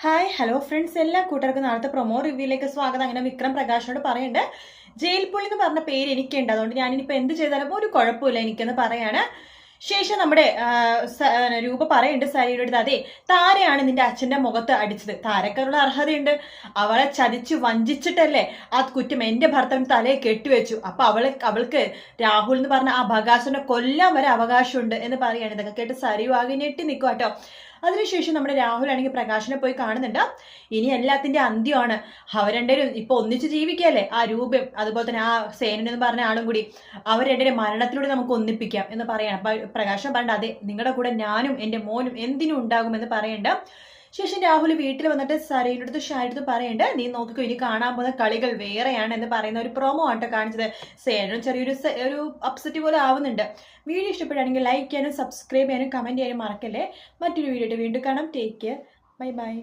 Hi hello friends, എല്ലാ കൂട്ടർക്കും നാളത്തെ പ്രൊമോ റിവ്യൂയിലേക്ക് സ്വാഗതം. അങ്ങനെ വിക്രം പ്രകാശിനോട് പറയണ്ട്, ജയിൽ പുള്ളി എന്ന് പറഞ്ഞ പേര് എനിക്കുണ്ട്, അതുകൊണ്ട് ഞാനിപ്പോൾ എന്ത് ചെയ്താലും ഒരു കുഴപ്പമില്ല എനിക്കെന്ന് പറയാണ്. ശേഷം നമ്മുടെ രൂപ പറയുന്നുണ്ട് സരിയുടെ അടുത്ത്, അതെ താരയാണ് നിന്റെ അച്ഛന്റെ മുഖത്ത് അടിച്ചത്, താരക്കാരുടെ അർഹതയുണ്ട്, അവളെ ചതിച്ചു വഞ്ചിച്ചിട്ടല്ലേ ആ കുറ്റം എന്റെ ഭർത്താവിന് തലയെ കെട്ടിവെച്ചു, അപ്പൊ അവൾക്ക് രാഹുൽ എന്ന് പറഞ്ഞ ആ ബകാസുനെ കൊല്ലാൻ വരെ അവകാശമുണ്ട് എന്ന് പറയാണ്. ഇതൊക്കെ കേട്ട് സരിയു ആകെ ഞെട്ടി നിൽക്കുക കേട്ടോ. അതിനുശേഷം നമ്മുടെ രാഹുൽ ആണെങ്കിൽ പ്രകാശിനെ പോയി കാണുന്നുണ്ട്. ഇനി എല്ലാത്തിന്റെ അന്ത്യമാണ്, അവർ രണ്ടുപേരും ഇപ്പൊ ഒന്നിച്ച് ജീവിക്കല്ലേ, ആ രൂപയും അതുപോലെ തന്നെ ആ സേനൻ എന്ന് പറഞ്ഞ ആളും കൂടി, അവർ രണ്ടുപേരും മരണത്തിലൂടെ നമുക്ക് ഒന്നിപ്പിക്കാം എന്ന് പറയണം. അപ്പൊ പ്രകാശം പറഞ്ഞ, അതെ നിങ്ങളുടെ കൂടെ ഞാനും എന്റെ മോനും എന്തിനും ഉണ്ടാകുമെന്ന് പറയണ്ട. ശേഷം രാഹുൽ വീട്ടിൽ വന്നിട്ട് സരയുടെ അടുത്ത് ഷാരിയുടെ പറയണ്ട്, നീ നോക്കിക്കോ ഇനി കാണാൻ പോകുന്ന കളികൾ വേറെയാണ് എന്ന് പറയുന്ന ഒരു പ്രൊമോ ആട്ടോ കാണിച്ചത്. സേനും ചെറിയൊരു അപ്സെറ്റ് പോലെ ആവുന്നുണ്ട്. വീഡിയോ ഇഷ്ടപ്പെടുകയാണെങ്കിൽ ലൈക്ക് ചെയ്യാനും സബ്സ്ക്രൈബ് ചെയ്യാനും കമന്റ് ചെയ്യാനും മറക്കല്ലേ. മറ്റൊരു വീഡിയോ വീണ്ടും കാണാം. Take care, bye bye.